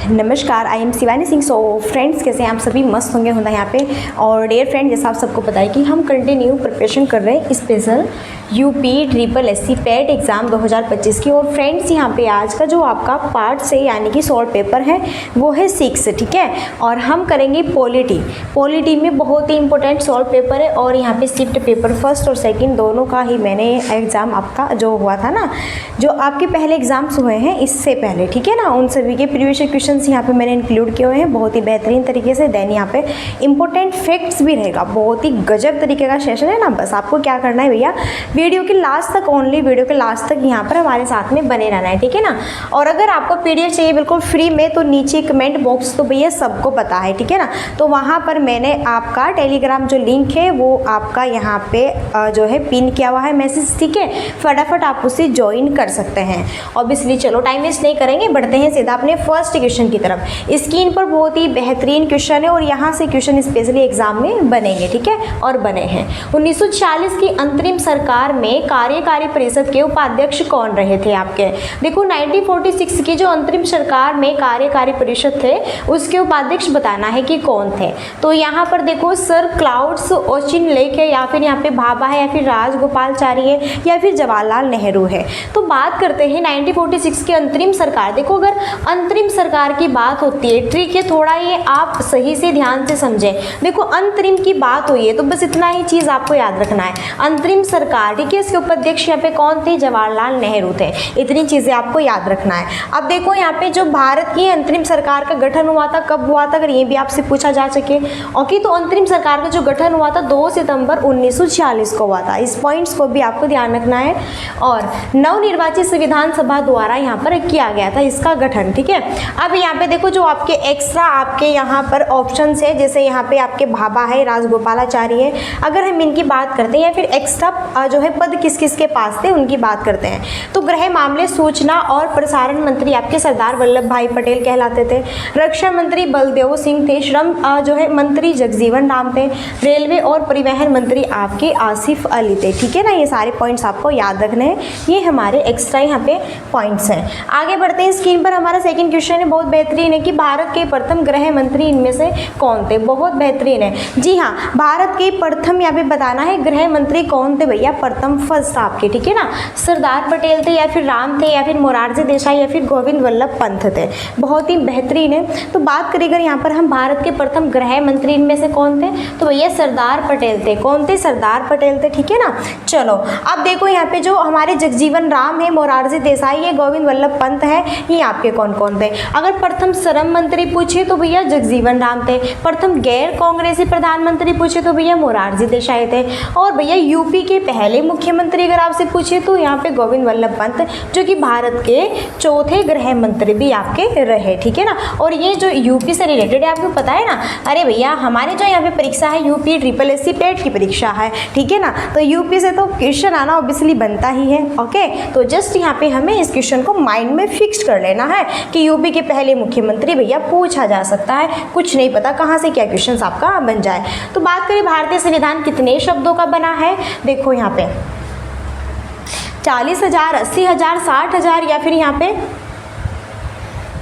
नमस्कार, I am Shivani Singh. So friends, कैसे हैं आप सभी? मस्त होंगे यहाँ पे। और डियर फ्रेंड, जैसा आप सबको पता है कि हम कंटिन्यू प्रिपरेशन कर रहे हैं स्पेशल यूपी ट्रिपल एससी पेट एग्ज़ाम 2025 की। और फ्रेंड्स, यहाँ पे आज का जो आपका पार्ट से यानी कि शॉर्ट पेपर है वो है 6, ठीक है। और हम करेंगे पॉलिटी में बहुत ही इंपॉर्टेंट शॉर्ट पेपर है। और यहाँ पे शिफ्ट पेपर फर्स्ट और सेकंड दोनों का ही मैंने एग्ज़ाम आपका जो हुआ था ना, जो आपके पहले एग्ज़ाम्स हुए हैं इससे पहले, ठीक है ना, उन सभी के प्रीवियस क्वेश्चंस यहाँ पे मैंने इंक्लूड किए हुए हैं बहुत ही बेहतरीन तरीके से। देन यहाँ पे इंपॉर्टेंट फैक्ट्स भी रहेगा, बहुत ही गजब तरीके का सेशन है ना। बस आपको क्या करना है भैया, वीडियो के लास्ट तक, ओनली वीडियो के लास्ट तक यहाँ पर हमारे साथ में बने रहना है, ठीक है ना। और अगर आपको पीडीएफ चाहिए बिल्कुल फ्री में, तो नीचे कमेंट बॉक्स तो भैया सबको पता है, ठीक है ना। तो वहाँ पर मैंने आपका टेलीग्राम जो लिंक है वो आपका यहाँ पे जो है पिन किया हुआ है मैसेज, ठीक है। फटाफट आप उसे ज्वाइन कर सकते हैं। ऑब्वियसली चलो टाइम वेस्ट नहीं करेंगे, बढ़ते हैं सीधा अपने फर्स्ट क्वेश्चन की तरफ। स्क्रीन पर बहुत ही बेहतरीन क्वेश्चन है और यहाँ से क्वेश्चन स्पेशली एग्जाम में बनेंगे, ठीक है, और बने हैं। 1940 की अंतरिम सरकार में कार्यकारी परिषद के उपाध्यक्ष कौन रहे थे आपके? देखो 1946 की जो अंतरिम सरकार में कार्यकारी परिषद थे उसके उपाध्यक्ष बताना है कि कौन थे। तो यहाँ पर देखो सर क्लाउड्स ओचिनलेक है, या फिर यहाँ पे भाभा है, या फिर राजगोपालाचारी है, या फिर जवाहरलाल नेहरू है। तो बात करते हैं 1946 की अंतरिम सरकार। देखो अगर अंतरिम सरकार की बात होती है, ट्रिक है थोड़ा, ये आप सही से ध्यान से समझें। देखो अंतरिम की बात हुई है तो बस इतना ही चीज़ आपको याद रखना है, अंतरिम सरकार, ठीक है। इसके उपाध्यक्ष यहाँ पे कौन थे? जवाहरलाल नेहरू थे। इतनी चीज़ें आपको याद रखना है। अब देखो यहाँ पे जो भारत की अंतरिम सरकार का गठन हुआ था, कब हुआ था, अगर ये भी आपसे पूछा जा सके। ओके, तो अंतरिम सरकार का जो गठन हुआ था 2 सितंबर 1946 को हुआ था। इस पॉइंट्स को भी आपको ध्यान रखना है। और नवनिर्वाचित संविधान सभा द्वारा यहाँ पर किया गया था इसका गठन, ठीक है। अब यहाँ पे देखो जो आपके एक्स्ट्रा आपके यहाँ पर ऑप्शंस है, जैसे यहाँ पे आपके भाभा है, राजगोपालाचारी है, अगर हम इनकी बात करते हैं, या फिर एक्स्ट्रा जो है पद किस किस के पास थे उनकी बात करते हैं, तो गृह मामले, सूचना और प्रसारण मंत्री आपके सरदार वल्लभ भाई पटेल कहलाते थे। रक्षा मंत्री बलदेव सिंह थे। श्रम जो है मंत्री जगजीवन राम थे। रेलवे और परिवहन मंत्री आपके आसिफ अली थे, ठीक है ना। ये सारे पॉइंट्स आपको याद रखने हैं, ये हमारे एक्स्ट्रा यहाँ पे पॉइंट्स हैं। आगे बढ़ते हैं। स्क्रीन पर हमारा सेकंड क्वेश्चन है, बहुत बेहतरीन है कि भारत के प्रथम गृह मंत्री इनमें से कौन थे? बहुत बेहतरीन है जी हाँ, भारत के प्रथम यहाँ पे बताना है गृह मंत्री कौन थे भैया, प्रथम फर्स्ट आपके, ठीक है ना। सरदार पटेल थे, या फिर राम थे, या फिर मोरारजी देसाई, या फिर गोविंद वल्लभ पंत थे। बहुत ही बेहतरीन है। तो बात करें यहाँ पर हम भारत के प्रथम गृह मंत्री इनमें से कौन थे, तो भैया सरदार पटेल थे। कौन थे? सरदार पटेल थे, ठीक है ना। चलो अब देखो यहाँ पे जो हमारे जगजीवन राम है, मोरारजी देसाई है, गोविंद वल्लभ पंत है, ये आपके कौन कौन थे? अगर प्रथम श्रम मंत्री पूछे तो भैया जगजीवन राम थे। प्रथम गैर कांग्रेसी प्रधानमंत्री पूछे तो भैया मोरारजी देसाई थे। और भैया यूपी के पहले मुख्यमंत्री अगर आपसे पूछे तो यहाँ पे गोविंद वल्लभ पंत, जो कि भारत के चौथे गृह मंत्री भी आपके रहे, ठीक है ना। और ये जो यूपी से रिलेटेड है आपको पता है ना, अरे भैया हमारे जो यहाँ पे परीक्षा है यूपी ट्रिपल एससी पेट की परीक्षा है, ठीक है ना। तो यूपी से तो क्वेश्चन आना ऑब्वियसली बनता ही है। ओके, तो जस्ट यहाँ पे हमें इस क्वेश्चन को माइंड में फिक्स कर लेना है कि यूपी के पहले मुख्यमंत्री भैया पूछा जा सकता है, कुछ नहीं पता कहाँ से क्या क्वेश्चन आपका बन जाए। तो बात करें भारतीय संविधान कितने शब्दों का बना है, देखो यहाँ पे 40,000, 80,000, 60,000, या फिर यहाँ पे,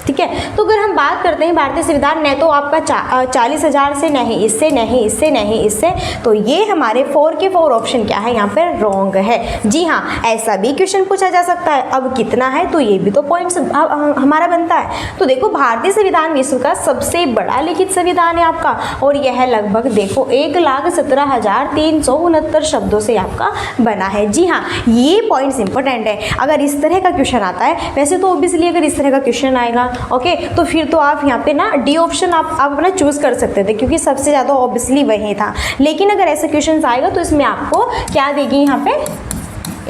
ठीक है। तो अगर हम बात करते हैं भारतीय संविधान ने तो आपका 40,000 से नहीं, इससे नहीं, इससे नहीं, इससे, तो ये हमारे 4 के 4 ऑप्शन क्या है यहाँ पर रॉन्ग है। जी हाँ, ऐसा भी क्वेश्चन पूछा जा सकता है। अब कितना है, तो ये भी तो पॉइंट्स हमारा बनता है। तो देखो भारतीय संविधान विश्व का सबसे बड़ा लिखित संविधान है आपका, और यह लगभग देखो 1,17,369 शब्दों से आपका बना है। जी हाँ, ये पॉइंट्स इंपॉर्टेंट है अगर इस तरह का क्वेश्चन आता है। वैसे तो ऑब्वियसली अगर इस तरह का क्वेश्चन आएगा, ओके, तो फिर तो आप यहाँ पे ना डी ऑप्शन आप अपना चूज कर सकते थे, क्योंकि सबसे ज़्यादा ऑब्वियसली वही था। लेकिन अगर ऐसे क्वेश्चन आएगा तो इसमें आपको क्या देगी यहाँ पे,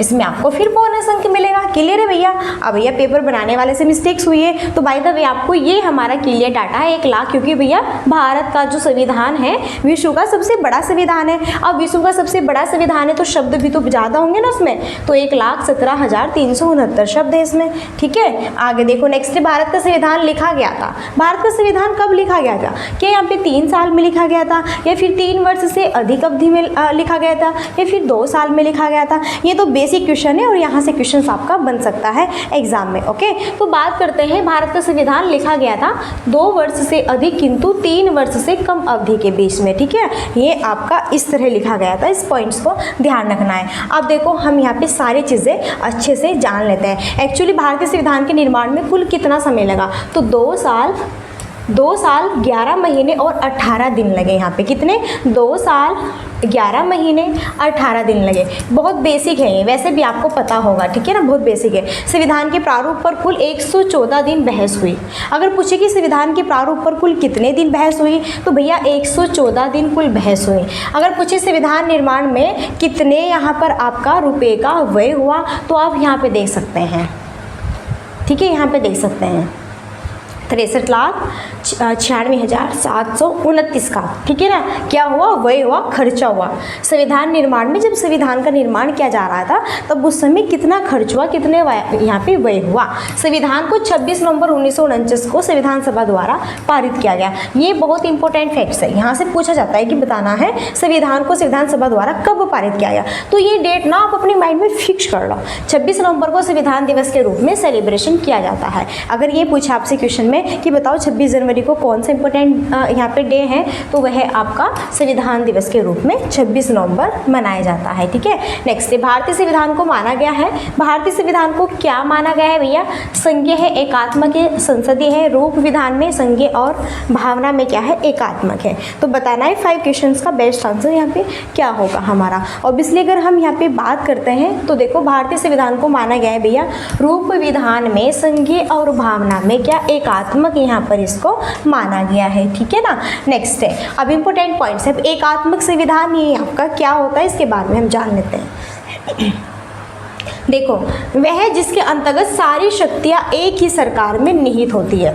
इसमें आपको फिर बोनस अंक मिलेगा। क्लियर है भैया? अब भैया पेपर बनाने वाले से मिस्टेक्स हुई है तो बाय द वे आपको ये हमारा क्लियर डाटा है 1 लाख, क्योंकि भैया भारत का जो संविधान है विश्व का सबसे बड़ा संविधान है। अब विश्व का सबसे बड़ा संविधान है तो शब्द भी तो ज़्यादा होंगे ना उसमें, तो 1,17,369 शब्द है इसमें, ठीक है। आगे देखो नेक्स्ट, भारत का संविधान लिखा गया था। भारत का संविधान कब लिखा गया था? क्या यहाँ पे 3 साल में लिखा गया था, या फिर 3 वर्ष से अधिक अवधि में लिखा गया था, या फिर 2 साल में लिखा गया था? ये तो बेसिक क्वेश्चन है और यहाँ से से क्वेश्चन आपका बन सकता है एग्जाम में। ओके, तो बात करते हैं, भारत का संविधान लिखा गया था 2 वर्ष से अधिक किंतु 3 वर्ष से कम अवधि के बीच में। ठीक है, ये आपका इस तरह लिखा गया था, इस पॉइंट्स को ध्यान रखना है। अब देखो हम यहाँ पे सारी चीज़ें अच्छे से जान लेते हैं। एक्चुअली भारतीय संविधान के निर्माण में कुल कितना समय लगा, तो 2 साल 11 महीने और 18 दिन लगे। यहाँ पे कितने, 2 साल 11 महीने 18 दिन लगे। बहुत बेसिक है ये, वैसे भी आपको पता होगा, ठीक है ना, बहुत बेसिक है। संविधान के प्रारूप पर कुल 114 दिन बहस हुई। अगर पूछे कि संविधान के प्रारूप पर कुल कितने दिन बहस हुई, तो भैया 114 दिन कुल बहस हुई। अगर पूछे संविधान निर्माण में कितने यहाँ पर आपका रुपए का व्यय हुआ, तो आप यहाँ पे देख सकते हैं, ठीक है, यहाँ पे देख सकते हैं 63,96,729 का, ठीक है ना, क्या हुआ, व्यय हुआ, खर्चा हुआ। संविधान निर्माण में जब संविधान का निर्माण किया जा रहा था तब उस समय कितना खर्च हुआ, कितने यहाँ पे व्यय हुआ। संविधान को 26 नवंबर 1949 को संविधान सभा द्वारा पारित किया गया। ये बहुत इंपॉर्टेंट फैक्ट्स है, यहाँ से पूछा जाता है कि बताना है संविधान को संविधान सभा द्वारा कब पारित किया गया। तो ये डेट ना आप अपने माइंड में फिक्स कर लो, 26 नवंबर को संविधान दिवस के रूप में सेलिब्रेशन किया जाता है। अगर ये पूछा आपसे क्वेश्चन में कि बताओ 26 जनवरी को कौन सा इंपॉर्टेंट यहाँ पे डे है, तो वह आपका संविधान दिवस के रूप में 26 नवंबर मनाया जाता है। ठीक है, नेक्स्ट, भारतीय संविधान को माना गया है, भारतीय संविधान को क्या माना गया है भैया, संघीय है, एकात्मक है, संसदीय है, रूप विधान में संघीय और भावना में क्या है, एकात्मक है। तो बताना है 5 क्वेश्चंस का बेस्ट आंसर यहाँ पे क्या होगा हमारा। ऑब्वियसली अगर हम यहाँ पे बात करते हैं तो देखो भारतीय संविधान को माना गया है भैया रूप विधान में संघीय और भावना में क्या, एकात्मक यहाँ पर इसको माना गया है। ठीक है ना, नेक्स्ट है, अब इंपॉर्टेंट पॉइंट्स है, एकात्मक संविधान ये आपका क्या होता है, इसके बारे में हम जान लेते हैं। देखो, वह जिसके अंतर्गत सारी शक्तियां एक ही सरकार में निहित होती है,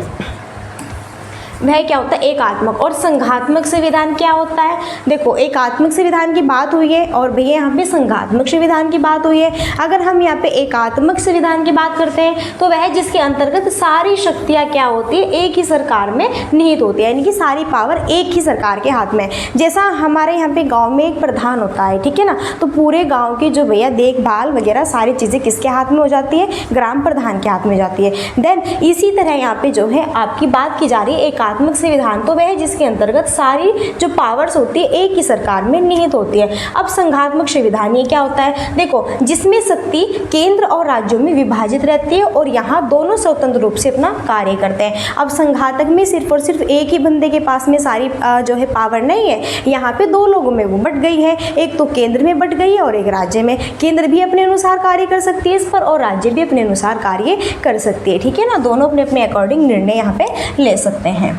वह क्या होता है, एकात्मक। और संघात्मक संविधान क्या होता है, देखो एकात्मक संविधान की बात हुई है और भैया यहाँ पे संघात्मक संविधान की बात हुई है। अगर हम यहाँ पे एकात्मक संविधान की बात करते हैं तो वह जिसके अंतर्गत सारी शक्तियाँ क्या होती है, एक ही सरकार में निहित होती है, यानी कि सारी पावर एक ही सरकार के हाथ में। जैसा हमारे यहाँ पे गाँव में एक प्रधान होता है, ठीक है ना, तो पूरे गाँव की जो भैया देखभाल वगैरह सारी चीज़ें किसके हाथ में हो जाती है, ग्राम प्रधान के हाथ में जाती है। देन इसी तरह यहाँ पे जो है आपकी बात की जा रही है एकात्मक संविधान, तो वह जिसके अंतर्गत सारी जो पावर्स होती है एक ही सरकार में निहित होती है। अब संघात्मक संविधान ये क्या होता है, देखो जिसमें शक्ति केंद्र और राज्यों में विभाजित रहती है और यहाँ दोनों स्वतंत्र रूप से अपना कार्य करते हैं। अब संघातक में सिर्फ और सिर्फ एक ही बंदे के पास में सारी जो है पावर नहीं है, यहाँ पे 2 लोगों में वो बट गई है, एक तो केंद्र में बट गई है और एक राज्य में। केंद्र भी अपने अनुसार कार्य कर सकती है इस पर और राज्य भी अपने अनुसार कार्य कर सकती है। ठीक है ना, दोनों अपने अपने अकॉर्डिंग निर्णय यहाँ पे ले सकते हैं।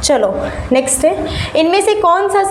चलो नेक्स्ट है, इनमें से कौन सा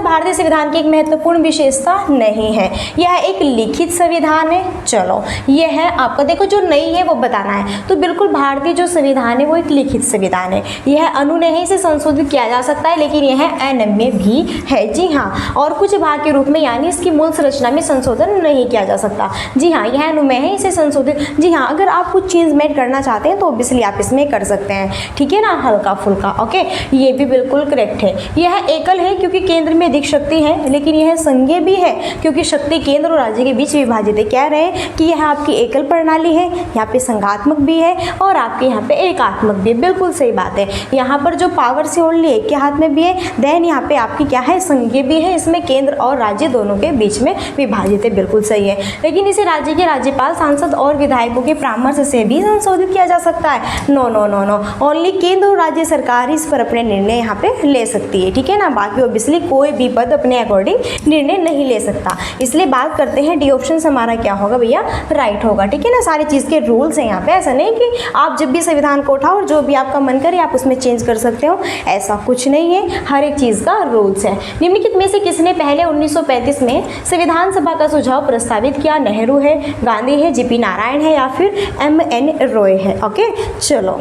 भारतीय संविधान की एक महत्वपूर्ण विशेषता नहीं है, यह एक लिखित संविधान है। चलो यह है आपका, देखो जो नहीं है वो बताना है। तो बिल्कुल भारतीय जो संविधान है वो एक लिखित संविधान है, यह अनुनय से संशोधित किया जा सकता है लेकिन यह अनम्य भी है। जी हाँ, और कुछ भाग के रूप में यानी इसकी मूल संरचना में संशोधन नहीं किया जा सकता। जी हाँ, यह अनुमेय है, इसे संशोधित, जी हाँ, अगर आप कुछ चेंज मेड करना चाहते हैं तो ऑब्वियसली आप इसमें कर सकते हैं। ठीक है ना, हल्का फुल्का। ओके, ये भी बिल्कुल करेक्ट है। यह एकल है क्योंकि केंद्र में अधिक शक्ति है, लेकिन यह संघीय भी है क्योंकि शक्ति केंद्र और राज्य के बीच विभाजित है। कह रहे हैं कि यह आपकी एकल प्रणाली है, यहाँ पे संघात्मक भी है और आपके यहाँ पे एकात्मक भी है। बिल्कुल सही बात है, यहाँ पर जो पावर से ओनली एक के हाथ में भी है, देन यहाँ पे आपकी क्या है, संघीय भी है, इसमें केंद्र और राज्य दोनों के बीच में विभाजित है। बिल्कुल सही है, लेकिन इसे राज्य के राज्यपाल, सांसद और विधायकों के परामर्श से भी संशोधित किया जा सकता है। No no no no, only केंद्र और राज्य सरकार इस पर अपने निर्णय यहाँ पे ले सकती है। ठीक है ना, बाकी ऑब्वियसली कोई भी पद अपने अकॉर्डिंग निर्णय नहीं ले सकता। इसलिए बात करते हैं डी ऑप्शन हमारा क्या होगा भैया, राइट होगा। ठीक है ना, सारी चीज़ के रूल्स हैं यहाँ पे, ऐसा नहीं कि आप जब भी संविधान को उठाओ और जो भी आपका मन करे आप उसमें चेंज कर सकते हो, ऐसा कुछ नहीं है, हर एक चीज़ का रूल्स है। निम्नलिखित में से किसने पहले 1935 में संविधान सभा का सुझाव प्रस्तावित किया, नेहरू है, गांधी है, जीपी नारायण है या फिर MN रॉय है। ओके, चलो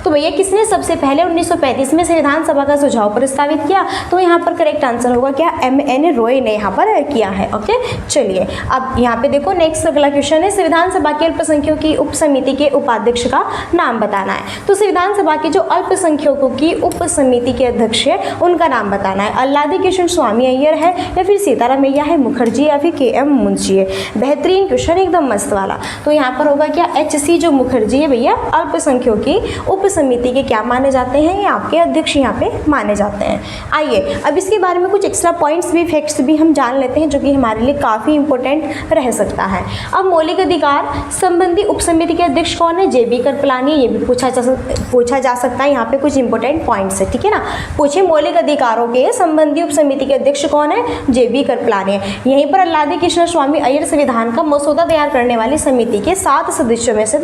तो भैया किसने सबसे पहले 1935 में संविधान सभा का सुझाव प्रस्तावित किया? तो यहाँ पर करेक्ट आंसर होगा क्या, MN रॉय ने यहाँ पर किया है। ओके, चलिए अब यहाँ पे देखो नेक्स्ट अगला क्वेश्चन है, संविधान सभा के अल्पसंख्यकों की उप समिति के उपाध्यक्ष का नाम बताना है। तो संविधान सभा के जो अल्पसंख्यकों की उप समिति के अध्यक्ष है उनका नाम बताना है। अल्लादी कृष्ण स्वामी अय्यर है, या फिर सीतारामैया है मुखर्जी, या फिर KM मुंशी है। बेहतरीन क्वेश्चन, एकदम मस्त वाला। तो यहाँ पर होगा क्या, HC जो मुखर्जी है भैया अल्पसंख्यकों की उप समिति के क्या माने जाते हैं, ये आपके अध्यक्ष यहाँ पे माने जाते हैं। आइए अब इसके बारे में कुछ एक्स्ट्रा पॉइंट्स भी, फैक्ट्स भी हम जान लेते हैं जो कि हमारे लिए काफ़ी इंपॉर्टेंट रह सकता है। अब मौलिक अधिकार संबंधी उप समिति के अध्यक्ष कौन है, JB कृपलानी, ये भी पूछा जा सकता है। यहाँ पे कुछ इंपॉर्टेंट पॉइंट्स है, ठीक है ना। पूछे मौलिक अधिकारों के संबंधी उप समिति के अध्यक्ष कौन है, JB कृपलानी। यहीं पर अल्लादी कृष्ण स्वामी अय्यर संविधान का मसौदा तैयार करने वाली समिति के 7 सदस्यों में से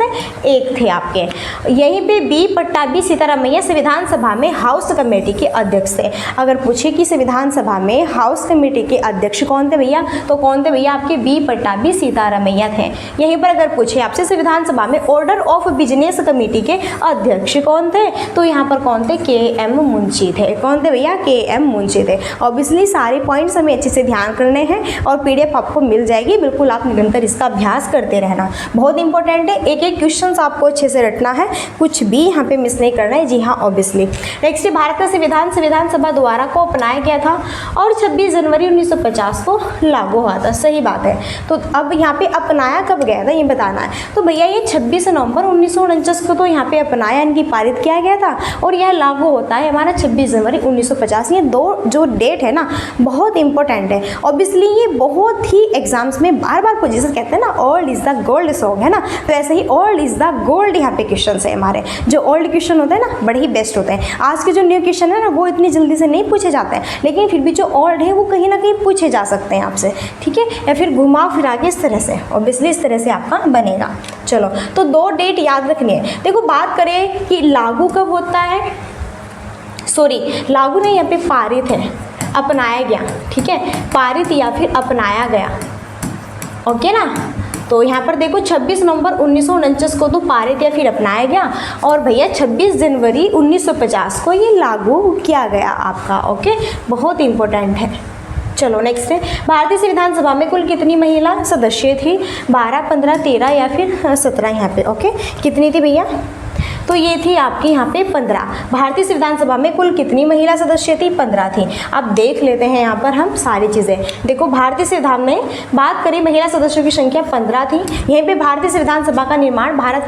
एक थे आपके। यहीं पे B पट्टाभी सीतारामैया संविधान सभा में हाउस कमेटी के अध्यक्ष थे। अगर पूछे कि संविधान सभा में हाउस कमेटी के अध्यक्ष कौन थे भैया, तो कौन थे भैया, आपके B पट्टाभी सीतारामैया थे। यहीं पर अगर पूछे आपसे संविधान सभा में ऑर्डर ऑफ बिजनेस कमेटी के अध्यक्ष कौन थे, तो यहाँ पर कौन थे, KM मुंशी थे। कौन थे भैया, KM मुंशी थे। ऑब्वियसली सारे पॉइंट्स हमें अच्छे से ध्यान करने हैं और PDF आपको मिल जाएगी, बिल्कुल आप निरंतर इसका अभ्यास करते रहना, बहुत इंपॉर्टेंट है। एक एक क्वेश्चन आपको अच्छे से रटना है, कुछ भी यहाँ पे मिस नहीं करना है। जी हाँ, ऑब्वियसली। नेक्स्ट, भारत का संविधान सभा द्वारा को अपनाया गया था और 26 जनवरी 1950 को लागू हुआ था। सही बात है। तो अब यहाँ पे अपनाया कब गया था ये बताना है। तो भैया ये 26 नवंबर 1949 को तो यहाँ पे अपनाया, इनकी पारित किया गया था, और यह लागू होता है हमारा 26 जनवरी 1950। ये दो जो डेट है ना बहुत इंपॉर्टेंट है। ऑब्वियसली ये बहुत ही एग्जाम्स में बार बार पोजीशन कहते हैं ना, old is the gold song है ना, तो ऐसे ही ओल्ड इज द गोल्ड यहाँ पे क्वेश्चन है हमारे। जो ओल्ड क्वेश्चन होते हैं ना बड़े ही बेस्ट होते हैं। आज के जो न्यू क्वेश्चन है ना वो इतनी जल्दी से नहीं पूछे जाते हैं, लेकिन फिर भी जो ओल्ड है वो कहीं ना कहीं पूछे जा सकते हैं आपसे, ठीक है, या फिर घुमा फिरा के इस तरह से, ऑब्वियसली इस तरह से आपका बनेगा। चलो, तो 2 डेट याद रखनी है। देखो बात करें कि लागू कब होता है, सॉरी लागू नहीं, यहाँ पे पारित है, अपनाया गया, ठीक है, पारित या फिर अपनाया गया, ओके ना। तो यहाँ पर देखो 26 नवंबर 1949 को तो पारित या फिर अपनाया गया, और भैया 26 जनवरी 1950 को ये लागू किया गया आपका, ओके, बहुत इंपॉर्टेंट है। चलो नेक्स्ट है, भारतीय संविधान सभा में कुल कितनी महिला सदस्य थी, 12, 15, 13 या फिर 17 यहाँ पे, ओके, कितनी थी भैया, तो ये थी आपकी यहाँ पे 15। भारतीय संविधान सभा में कुल कितनी महिला सदस्य थी, 15 थी। अब देख लेते हैं यहाँ पर हम सारी चीज़ें। देखो भारतीय संविधान में बात करें महिला सदस्यों की संख्या 15 थी। यहीं पे भारतीय संविधान सभा का निर्माण भारत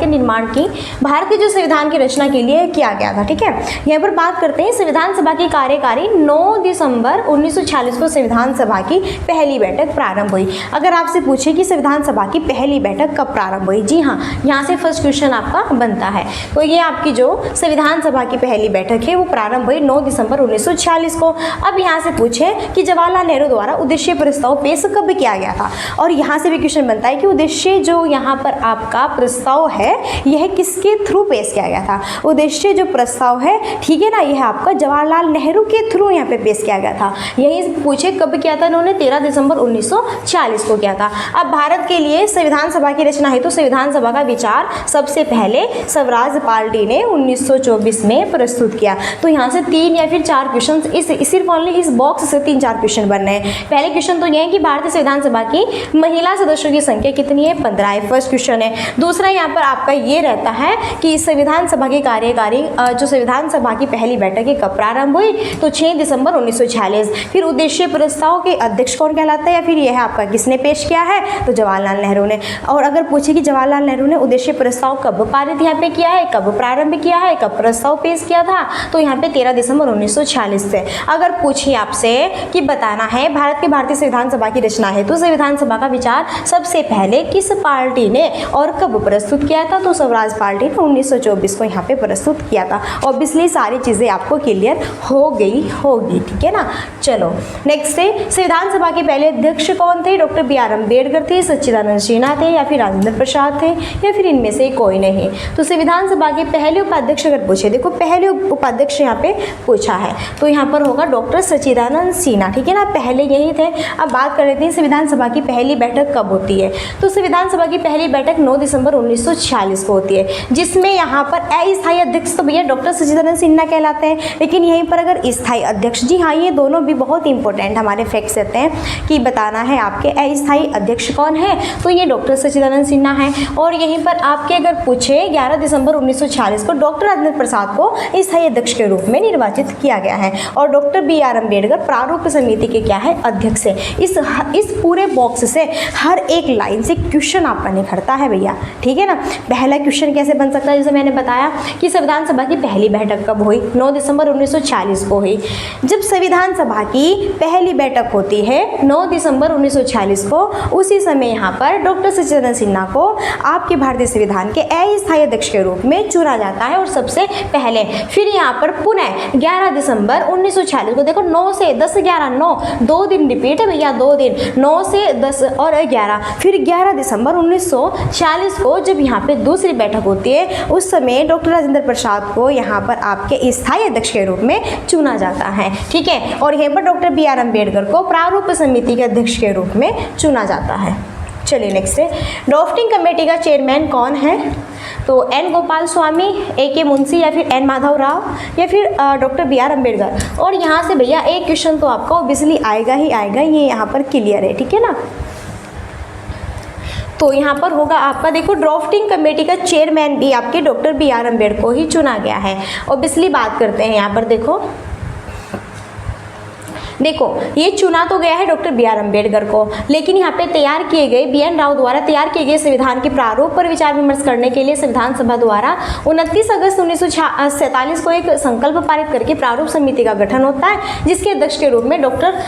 के जो संविधान की रचना के लिए किया गया था, ठीक है। यहाँ पर बात करते हैं संविधान सभा की कार्यकारी 9 दिसंबर 1946 को संविधान सभा की पहली बैठक प्रारंभ हुई। अगर आपसे पूछे कि संविधान सभा की पहली बैठक कब प्रारंभ हुई, जी हाँ, यहाँ से फर्स्ट क्वेश्चन आपका बनता है। तो ये आपकी जो संविधान सभा की पहली बैठक है वो प्रारंभ हुई 9 दिसंबर 1946 को। अब यहाँ से पूछे कि जवाहरलाल नेहरू द्वारा उद्देश्य प्रस्ताव पेश कब किया गया था, और यहाँ से भी क्वेश्चन बनता है कि उद्देश्य जो यहाँ पर आपका प्रस्ताव है यह किसके थ्रू पेश किया गया था। उद्देश्य जो प्रस्ताव है, ठीक है ना, यह आपका जवाहरलाल नेहरू के थ्रू यहाँ पे पेश किया गया था। यही पूछे कब किया था इन्होंने, 13 दिसंबर 1946 को किया था। अब भारत के लिए संविधान सभा की रचना है तो संविधान सभा का विचार सबसे पहले स्वराज पार्टी ने 1924 में प्रस्तुत किया। तो यहाँ से 3 या फिर 4 क्वेश्चन सिर्फ ओनली इस बॉक्स से 3-4 क्वेश्चन बन रहे हैं। पहले क्वेश्चन तो यह है कि भारतीय संविधान सभा की महिला सदस्यों की संख्या कितनी है, 15 है, फर्स्ट क्वेश्चन है। दूसरा यहाँ पर आपका ये रहता है कि संविधान सभा की कार्यकारी जो संविधान सभा की पहली बैठक है कब प्रारंभ हुई, तो 6 दिसंबर 1946। फिर उद्देश्य प्रस्ताव के अध्यक्ष कौन कहलाता है, या फिर यह आपका किसने पेश किया है, तो जवाहरलाल नेहरू ने। और अगर पूछे कि जवाहरलाल नेहरू ने उद्देश्य प्रस्ताव कब पारित यहाँ पे किया है, कब प्रारंभ किया है, कब प्रस्ताव पेश किया था, तो यहाँ पे 13 दिसंबर 1946 से। अगर पूछिए आपसे कि बताना है भारत संविधान सभा की रचना है तो संविधान सभा का विचार सबसे पहले किस पार्टी ने और कब प्रस्तुत किया था, तो स्वराज पार्टी ने 1924 को यहाँ पे प्रस्तुत किया था। ऑब्वियसली सारी चीज़ें आपको क्लियर हो गई होगी, ठीक है ना। चलो नेक्स्ट है, संविधान सभा के पहले अध्यक्ष कौन थे, डॉक्टर BR अम्बेडकर थे, सच्चिदानंद सिन्हा थे, या फिर राजेंद्र प्रसाद थे, या फिर इनमें से कोई नहीं। तो संविधान सभा के के पहले उपाध्यक्ष अगर पूछे, देखो पहले उपाध्यक्ष यहाँ पे पूछा है तो यहाँ पर होगा डॉक्टर सच्चिदानंद सिन्हा, ठीक है ना, पहले यही थे। अब बात कर लेते हैं संविधान सभा की पहली बैठक कब होती है। तो संविधान सभा की पहली बैठक 9 दिसंबर 1946 को होती है, जिसमें यहाँ पर अस्थायी अध्यक्ष तो भैया डॉक्टर सच्चिदानंद सिन्हा कहलाते हैं, लेकिन यहीं पर अगर स्थायी अध्यक्ष, जी हाँ ये दोनों भी बहुत इंपॉर्टेंट हमारे फैक्ट्स रहते हैं कि बताना है आपके अस्थायी अध्यक्ष कौन है, तो ये डॉक्टर सच्चिदानंद सिन्हा है। और यहीं पर आपके अगर पूछे 11 दिसंबर 1946 को डॉक्टर राजेंद्र प्रसाद को स्थायी अध्यक्ष के रूप में निर्वाचित किया गया है और डॉक्टर BR अम्बेडकर प्रारूप समिति के क्या है, अध्यक्ष है। इस पूरे बॉक्स से हर एक लाइन से क्वेश्चन आपका निखरता है भैया, ठीक है ना। पहला क्वेश्चन कैसे बन सकता है, जैसे मैंने बताया कि संविधान सभा की पहली बैठक कब हुई, 9 दिसंबर 1946 को हुई। जब संविधान सभा की पहली बैठक होती है 9 दिसंबर 1946 को, उसी समय यहाँ पर डॉक्टर सच्चिदानंद सिन्हा को आपके भारतीय संविधान के अस्थायी अध्यक्ष के रूप में चुना जाता है और सबसे पहले। फिर यहाँ पर पुनः 11 दिसंबर 1946 को, देखो 9 से 10 11 9 2 दिन रिपीट है भैया, 2 दिन 9 से 10 और 11, फिर 11 दिसंबर 1946 को जब यहाँ पे दूसरी बैठक होती है, उस समय डॉक्टर राजेंद्र प्रसाद को यहाँ पर आपके स्थायी अध्यक्ष के रूप में चुना जाता है, ठीक है। और यहाँ पर डॉक्टर BR अम्बेडकर को प्रारूप समिति के अध्यक्ष के रूप में चुना जाता है। चलिए नेक्स्ट है, ड्राफ्टिंग कमेटी का चेयरमैन कौन है। तो N गोपाल स्वामी, AK मुंशी या फिर N माधव राव या फिर डॉक्टर BR अम्बेडकर। और यहाँ से भैया एक क्वेश्चन तो आपका ऑब्वियसली आएगा ही आएगा, ये यहाँ पर क्लियर है, ठीक है ना। तो यहाँ पर होगा आपका, देखो ड्राफ्टिंग कमेटी का चेयरमैन भी आपके डॉक्टर BR अम्बेडकर को ही चुना गया है। ऑब्वियसली बात करते हैं यहाँ पर, देखो ये चुना तो गया है डॉक्टर BR अम्बेडकर को, लेकिन यहाँ पे तैयार किए गए BN राव द्वारा तैयार किए गए संविधान के प्रारूप पर विचार विमर्श करने के लिए संविधान सभा द्वारा 29 अगस्त 1947 को एक संकल्प पारित करके प्रारूप समिति का गठन होता है, जिसके अध्यक्ष के रूप में डॉक्टर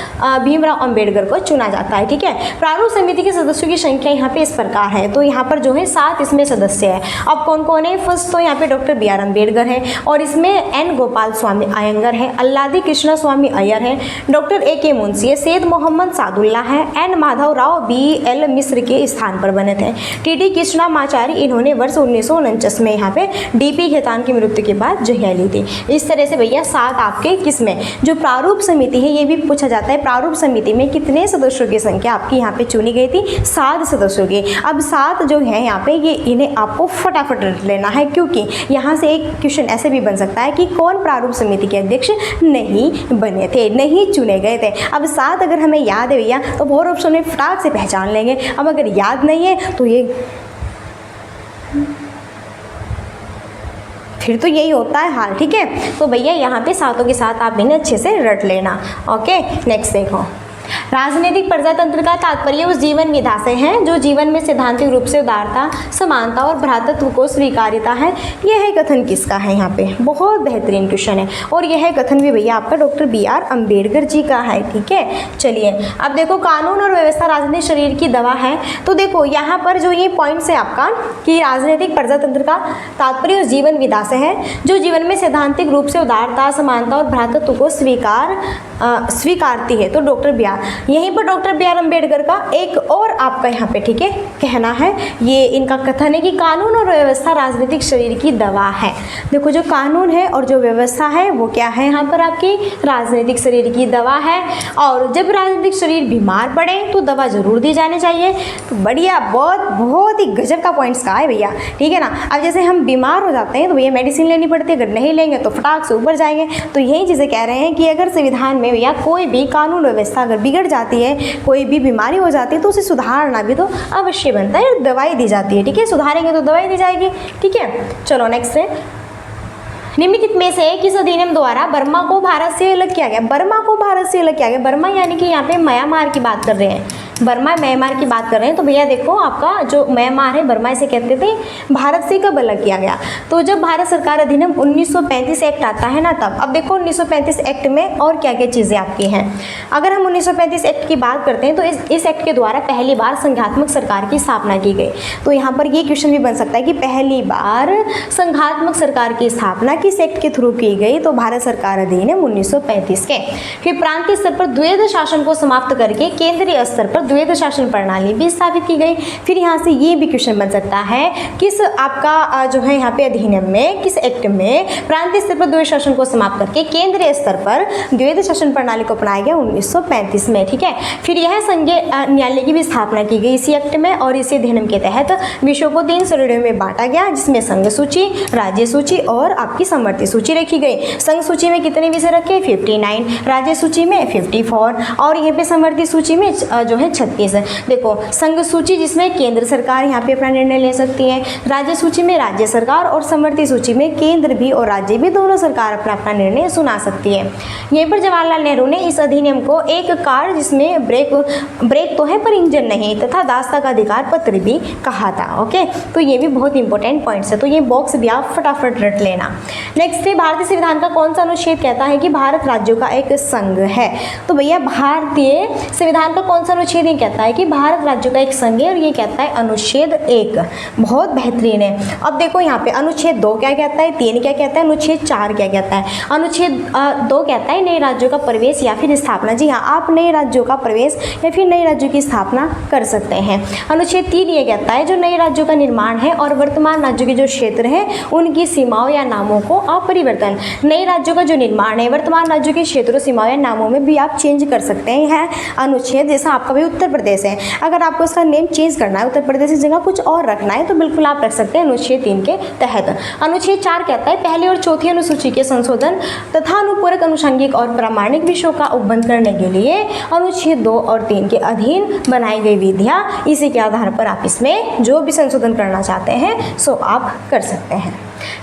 भीमराव अम्बेडकर को चुना जाता है, ठीक है। प्रारूप समिति के सदस्यों की संख्या यहाँ पे इस प्रकार है, तो यहाँ पर जो है 7 इसमें सदस्य है। अब कौन कौन है, फर्स्ट तो यहाँ पे डॉक्टर BR अम्बेडकर है और इसमें N गोपाल स्वामी अयंगर है, अल्लादी कृष्णा स्वामी अय्यर है, डॉक्टर AK मुंशी है, सैयद मोहम्मद सादुल्ला है, N माधव राव BL मिश्र के स्थान पर बने थे, TT कृष्णामाचारी, इन्होंने वर्ष 1949 में यहाँ पे DP खेतान की मृत्यु के बाद जगह ली थी। इस तरह से भैया 7 आपके किसमें, जो प्रारूप समिति है, ये भी पूछा जाता है प्रारूप समिति में कितने सदस्यों की संख्या आपकी यहाँ पे चुनी गई थी, 7 सदस्यों की। अब 7 जो है यहाँ पे, ये इन्हें आपको फटाफट रट लेना है, क्योंकि यहाँ से एक क्वेश्चन ऐसे भी बन सकता है कि कौन प्रारूप समिति के अध्यक्ष नहीं बने थे, नहीं चुने गए थे। अब 7 अगर हमें याद है भैया तो और ऑप्शन में फटाक से पहचान लेंगे, अब अगर याद नहीं है तो ये फिर तो यही होता है हाल, ठीक है। तो भैया यहाँ पे 7 के साथ आप इन्हें अच्छे से रट लेना। ओके नेक्स्ट देखो, राजनीतिक प्रजातंत्र का तात्पर्य उस जीवन विधा से है जो जीवन में सैद्धांतिक रूप से उदारता, समानता और भ्रातृत्व को स्वीकार्यता है। यह कथन किसका है, यहाँ पे बहुत बेहतरीन क्वेश्चन है और यह कथन भी भैया आपका डॉक्टर BR अम्बेडकर जी का है, ठीक है। चलिए अब देखो, कानून और व्यवस्था राजनीतिक शरीर की दवा है। तो देखो यहाँ पर जो ये पॉइंट्स है आपका कि राजनीतिक प्रजातंत्र का तात्पर्य उस जीवन विधा से है जो जीवन में सैद्धांतिक रूप से उदारता, समानता और भ्रातृत्व को स्वीकारती है, तो डॉक्टर BR, यहीं पर डॉक्टर BR अम्बेडकर का एक और आपका यहाँ पे, ठीक है, कहना है, ये इनका कथन है कि कानून और व्यवस्था राजनीतिक शरीर की दवा है। देखो जो कानून है और जो व्यवस्था है वो क्या है, यहाँ पर आपकी राजनीतिक शरीर की दवा है, और जब राजनीतिक शरीर बीमार पड़े तो दवा जरूर दी जानी चाहिए। तो बढ़िया, बहुत ही गजब का पॉइंट्स का है भैया, ठीक है ना। अब जैसे हम बीमार हो जाते हैं तो भैया मेडिसिन लेनी पड़ती है, अगर नहीं लेंगे तो फटाक से ऊपर जाएंगे। तो यही चीज़ें कह रहे हैं कि अगर संविधान में भैया कोई भी कानून व्यवस्था अगर बिगड़ जाती है, कोई भी बीमारी हो जाती है, तो उसे सुधारना भी तो अवश्य बनता है, दवाई दी जाती है, ठीक है। सुधारेंगे तो दवाई दी जाएगी, ठीक है। चलो नेक्स्ट है, निम्नलिखित में से किस अधिनियम द्वारा बर्मा को भारत से अलग किया गया। बर्मा को भारत से अलग किया गया, बर्मा यानी कि यहाँ पे म्यांमार की बात कर रहे हैं, बर्मा म्यांमार की बात कर रहे हैं। तो भैया देखो आपका जो म्यांमार है, बर्मा इसे कहते थे, भारत से कब अलग किया गया। तो जब भारत सरकार अधिनियम 1935 एक्ट आता है ना, तब। अब देखो 1935 एक्ट में और क्या क्या चीज़ें आपकी हैं। अगर हम 1935 एक्ट की बात करते हैं तो इस एक्ट के द्वारा पहली बार संघात्मक सरकार की स्थापना की गई। तो यहाँ पर ये क्वेश्चन भी बन सकता है कि पहली बार संघात्मक सरकार की स्थापना किस एक्ट के थ्रू की गई, तो भारत सरकार अधिनियम 1935 के। फिर प्रांतीय स्तर पर द्वैध शासन को समाप्त करके केंद्रीय स्तर पर द्वैध शासन प्रणाली भी स्थापित की गई। फिर यहाँ से ये भी क्वेश्चन बन सकता है किस आपका जो है यहाँ पे अधिनियम में, किस एक्ट में प्रांतीय स्तर पर द्वैध शासन को समाप्त करके केंद्रीय स्तर पर द्वैध शासन प्रणाली को अपनाया गया 1935 में। ठीक है, फिर यह संघीय न्यायालय की भी स्थापना की गई इसी एक्ट में, और इसी अधिनियम के तहत विषयों को 3 श्रेणियों में बांटा गया, जिसमें संघ सूची, राज्य सूची और आपकी समवर्ती सूची रखी गई। संघ सूची में कितने विषय रखे? 59, राज्य सूची में 54 और यहाँ पे समवर्ती सूची में जो है 36। देखो, संघ सूची जिसमें केंद्र सरकार यहाँ पे अपना निर्णय ले सकती है, राज्य सूची में राज्य सरकार और समवर्ती सूची में केंद्र भी और राज्य भी दोनों सरकार अपना अपना निर्णय सुना सकती है। यहीं पर जवाहरलाल नेहरू ने इस अधिनियम को एक कार जिसमें ब्रेक तो है पर इंजन नहीं तथा दासता का अधिकार पत्र भी कहा था। ओके, तो ये भी बहुत इंपॉर्टेंट पॉइंट्स है, तो ये बॉक्स भी आप फटाफट रट लेना। नेक्स्ट है, भारतीय संविधान का कौन सा अनुच्छेद कहता है कि भारत राज्यों का एक संघ है? तो भैया भारतीय संविधान का कौन सा अनुच्छेद ये कहता है कि भारत राज्यों का एक संघ है, और ये कहता है अनुच्छेद 1। बहुत बेहतरीन है। अब देखो यहाँ पे अनुच्छेद 2 क्या कहता है, 3 क्या कहता है, अनुच्छेद 4 क्या कहता है? अनुच्छेद 2 कहता है नए राज्यों का प्रवेश या फिर स्थापना। जी हाँ, आप नए राज्यों का प्रवेश या फिर नए राज्यों की स्थापना कर सकते हैं। अनुच्छेद 3 ये कहता है जो नए राज्यों का निर्माण है और वर्तमान राज्यों के जो क्षेत्र है उनकी सीमाओं या नामों को अपरिवर्तन। नए राज्यों का जो निर्माण है, वर्तमान राज्यों के क्षेत्रों, सीमाओं या नामों में भी आप चेंज कर सकते हैं अनुच्छेद। जैसा आपका भी उत्तर प्रदेश है, अगर आपको उसका नेम चेंज करना है, उत्तर प्रदेश की जगह कुछ और रखना है, तो बिल्कुल आप रख सकते हैं अनुच्छेद 3 के तहत। अनुच्छेद 4 कहता है पहली और चौथी अनुसूची के संशोधन तथा अनुपूरक, अनुषंगिक और प्रामाणिक विषयों का उपबंध करने के लिए अनुच्छेद 2 और 3 के अधीन बनाई गई विधियाँ, इसी के आधार पर आप इसमें जो भी संशोधन करना चाहते हैं सो आप कर सकते हैं।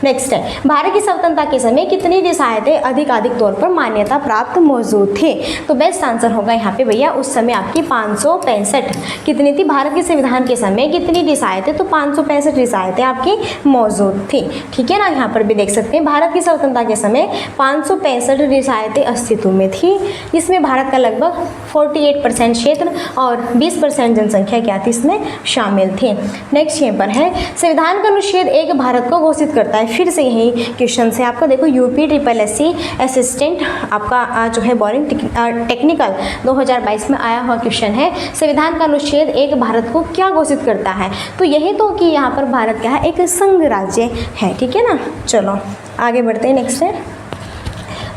नेक्स्ट है, भारत की स्वतंत्रता के समय कितनी रियासतें अधिकाधिक तौर पर मान्यता प्राप्त मौजूद थी? तो बेस्ट आंसर होगा यहाँ पे भैया उस समय आपकी 565। कितनी थी भारत के संविधान के समय, कितनी रियासतें? तो 565 रियासतें आपकी मौजूद थी। ठीक है ना, यहाँ पर भी देख सकते हैं भारत की स्वतंत्रता के समय 565 रियासतें अस्तित्व में थी, जिसमें भारत का लगभग 48% क्षेत्र और 20% जनसंख्या क्या थी इसमें शामिल थी। नेक्स्ट यहाँ पर है, संविधान का अनुच्छेद 1 भारत को घोषित करता है। फिर से यही क्वेश्चन से आपका देखो, UPSSC असिस्टेंट आपका जो है बोरिंग टेक्निकल 2022 में आया हुआ क्वेश्चन है, संविधान का अनुच्छेद 1 भारत को क्या घोषित करता है? तो यही तो कि यहाँ पर भारत क्या है, एक संघ राज्य है। ठीक है ना, चलो आगे बढ़ते हैं। नेक्स्ट है,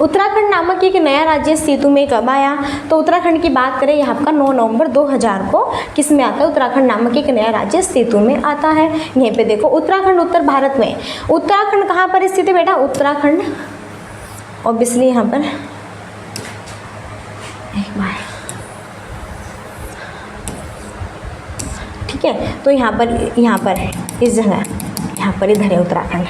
उत्तराखंड नामक एक नया राज्य अस्तित्व में कब आया? तो उत्तराखंड की बात करें, यहाँ आपका 9 नवंबर 2000 को किस में आता है? उत्तराखंड नामक एक नया राज्य अस्तित्व में आता है। यहीं पे देखो, उत्तराखंड उत्तर भारत में, उत्तराखंड कहाँ पर स्थित है बेटा? उत्तराखंड ऑब्वियसली यहाँ पर एक बार, ठीक है, तो यहाँ पर है इस जगह, यहाँ पर इधर है उत्तराखंड।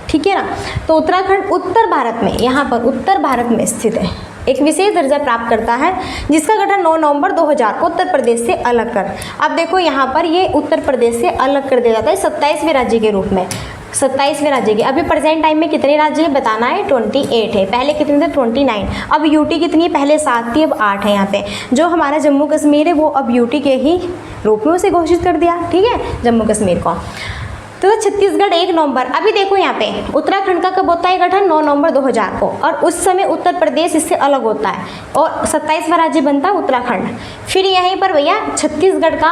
ठीक है ना, तो उत्तराखंड उत्तर भारत में, यहाँ पर उत्तर भारत में स्थित है, एक विशेष दर्जा प्राप्त करता है, जिसका गठन 9 नवंबर 2000 को उत्तर प्रदेश से अलग कर। अब देखो यहाँ पर ये उत्तर प्रदेश से अलग कर दिया जाता है 27वें राज्य के रूप में। 27वें राज्य के, अभी प्रेजेंट टाइम में कितने राज्य हैं बताना है? 28 है। पहले कितने थे? 29। अब यूटी कितनी है? पहले 7 थी, अब 8 है। यहाँ पे जो हमारा जम्मू कश्मीर है वो अब यूटी के ही रूप में उसे घोषित कर दिया। ठीक है, जम्मू कश्मीर को। तो छत्तीसगढ़ 1 नवंबर, अभी देखो यहाँ पे उत्तराखंड का कब होता है गठन? 9 नवंबर 2000 को, और उस समय उत्तर प्रदेश इससे अलग होता है और 27वां राज्य बनता है उत्तराखंड। फिर यहीं पर भैया छत्तीसगढ़ का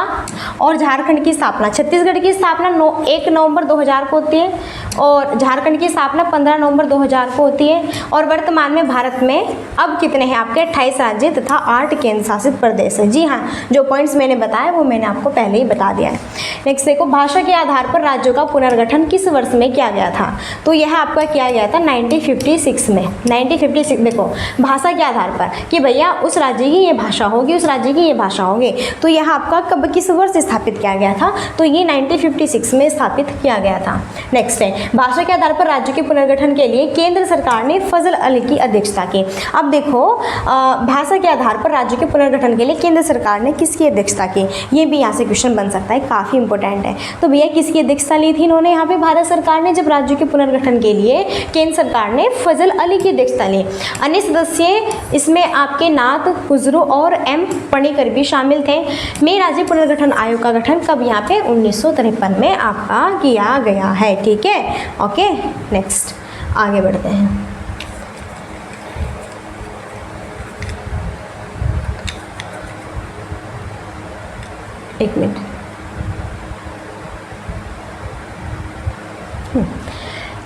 और झारखंड की स्थापना, छत्तीसगढ़ की स्थापना 1 नवंबर 2000 को होती है और झारखंड की स्थापना 15 नवंबर 2000 को होती है। और वर्तमान में भारत में अब कितने हैं आपके? 28 राज्य तथा 8 केंद्र शासित प्रदेश है। जी हाँ, जो पॉइंट्स मैंने बताया वो मैंने आपको पहले ही बता दिया है। नेक्स्ट देखो, भाषा के आधार पर राज्यों का पुनर्गठन किस वर्ष में किया गया था? तो यह आपका किया गया था 1956 में। 1956 देखो, भाषा के आधार पर कि भैया उस राज्य की ये भाषा होगी, उस राज्य की ये भाषा होगी, तो यह आपका कब किस वर्ष स्थापित किया गया था? तो ये 1956 में स्थापित किया गया था। नेक्स्ट है, भाषा के आधार पर राज्य के पुनर्गठन के लिए केंद्र सरकार ने फजल अली की अध्यक्षता की। अब देखो, भाषा के आधार पर राज्य के पुनर्गठन के लिए केंद्र सरकार ने किसकी अध्यक्षता की? ये भी यहाँ से क्वेश्चन बन सकता है, काफ़ी इंपॉर्टेंट है। तो भैया किसकी अध्यक्षता ली थी इन्होंने? यहाँ पे भारत सरकार ने जब राज्यों के पुनर्गठन के लिए केंद्र सरकार ने फजल अली की अध्यक्षता ली। अन्य सदस्य इसमें आपके नाथ खुजरू और एम पणिकर भी शामिल थे। में राज्य पुनर्गठन आयोग का गठन कब? यहाँ पे 1953 में आपका किया गया है। ठीक है, ओके। नेक्स्ट आगे बढ़ते हैं। एक मिनट,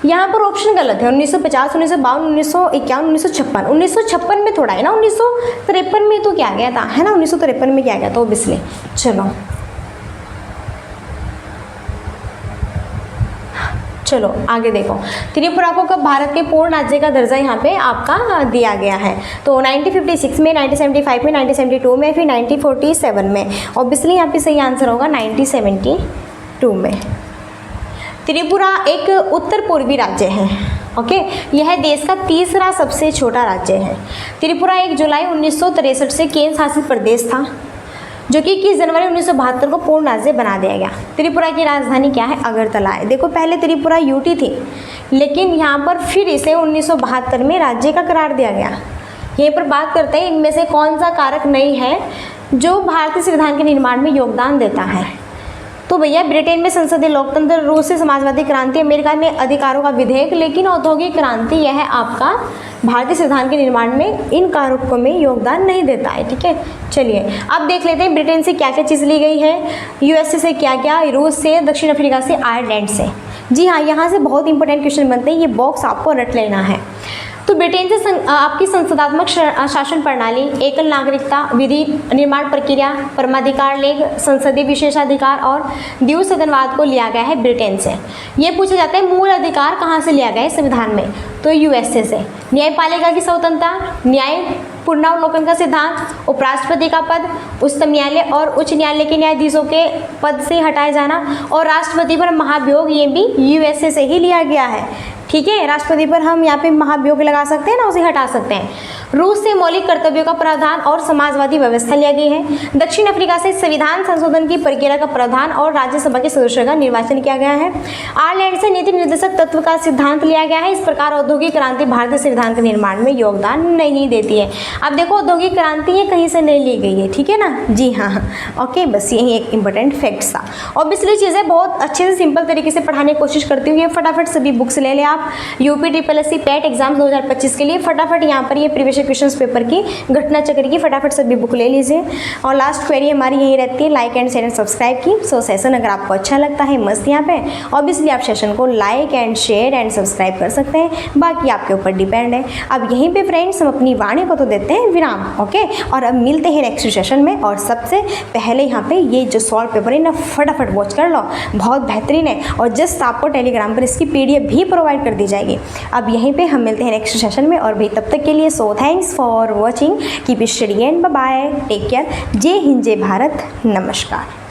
यहाँ पर ऑप्शन गलत है। 1950, 1952, 1951, 1956। 1956 में थोड़ा है ना, 1953 में तो क्या गया था, है ना, 1953 में क्या गया था ओबियसली। चलो आगे देखो, त्रिपुरा को कब भारत के पूर्ण राज्य का दर्जा यहाँ पे आपका दिया गया है? तो 1956 में, 1975 में, 1972 में, फिर 1947 में। ऑब्वियसली यहाँ पे सही आंसर होगा 1972 में। त्रिपुरा एक उत्तर पूर्वी राज्य है। ओके, यह देश का तीसरा सबसे छोटा राज्य है। त्रिपुरा 1 जुलाई 1963 से केंद्र शासित प्रदेश था, जो कि 21 जनवरी 1972 को पूर्ण राज्य बना दिया गया। त्रिपुरा की राजधानी क्या है? अगरतला है। देखो पहले त्रिपुरा यूटी थी, लेकिन यहाँ पर फिर इसे 1972 में राज्य का करार दिया गया। यहीं पर बात करते हैं इनमें से कौन सा कारक नहीं है जो भारतीय संविधान के निर्माण में योगदान देता है। तो भैया ब्रिटेन में संसदीय लोकतंत्र, रूस से समाजवादी क्रांति, अमेरिका में अधिकारों का विधेयक, लेकिन औद्योगिक क्रांति यह आपका भारतीय संविधान के निर्माण में इन कारकों में योगदान नहीं देता है। ठीक है, चलिए अब देख लेते हैं ब्रिटेन से क्या क्या चीज़ ली गई है, यूएसए से क्या क्या, रूस से, दक्षिण अफ्रीका से, आयरलैंड से। जी हाँ, यहाँ से बहुत इंपॉर्टेंट क्वेश्चन बनते हैं, ये बॉक्स आपको रट लेना है। तो ब्रिटेन से आपकी संसदात्मक शासन प्रणाली, एकल नागरिकता, विधि निर्माण प्रक्रिया, परमाधिकार लेख, संसदीय विशेषाधिकार और द्विसदनवाद को लिया गया है ब्रिटेन से। ये पूछा जाता है मूल अधिकार कहाँ से लिया गया है संविधान में? तो यूएसए से। न्यायपालिका की स्वतंत्रता, न्याय पुनरावलोकन का सिद्धांत, उपराष्ट्रपति का पद, उच्चतम न्यायालय और उच्च न्यायालय के न्यायाधीशों के पद से हटाए जाना और राष्ट्रपति पर महाभियोग, ये भी यूएसए से ही लिया गया है। ठीक है, राष्ट्रपति पर हम यहाँ पे महाभियोग लगा सकते हैं ना, उसे हटा सकते हैं। रूस से मौलिक कर्तव्यों का प्रावधान और समाजवादी व्यवस्था लिया गई है। दक्षिण अफ्रीका से संविधान संशोधन की प्रक्रिया का प्रावधान और राज्यसभा के सदस्यों का निर्वाचन किया गया है। आयरलैंड से नीति निर्देशक तत्व का सिद्धांत लिया गया है। इस प्रकार औद्योगिक क्रांति भारतीय संविधान के निर्माण में योगदान नहीं देती है। अब देखो औद्योगिक क्रांति ये कहीं से नहीं ली गई है, ठीक है ना। जी हाँ, ओके, बस यही एक इंपॉर्टेंट फैक्ट्स था। ऑब्वियसली चीज़ें बहुत अच्छे से सिंपल तरीके से पढ़ाने की कोशिश करती हूँ। ये फटाफट सभी बुक्स ले लें आप यूपी SSC पैट एग्जाम 2025 के लिए। फटाफट यहाँ पर ये प्रीवियस क्वेश्चन पेपर की, घटना चक्र की फटाफट सभी बुक ले लीजिए। और लास्ट क्वेरी हमारी यही रहती है, like and share and subscribe की। सो सेशन अगर आपको अच्छा लगता है मस्त यहाँ पे, ऑब्वियसली आप सेशन को like and share and subscribe कर सकते हैं, बाकी आपके ऊपर डिपेंड है। अब यहीं पे फ्रेंड्स हम अपनी वाणी को तो देते हैं विराम, ओके, और अब मिलते हैं नेक्स्ट सेशन में। और सबसे पहले यहाँ पे ये जो सॉल्व पेपर है ना, फटाफट वॉच कर लो, बहुत बेहतरीन है। और जस्ट आपको टेलीग्राम पर इसकी PDF भी प्रोवाइड कर दी जाएगी। अब यहीं पे हम मिलते हैं नेक्स्ट सेशन में, और भाई तब तक के लिए so thanks for watching, keep study and bye bye, take care. जय हिंद, जय भारत, नमस्कार।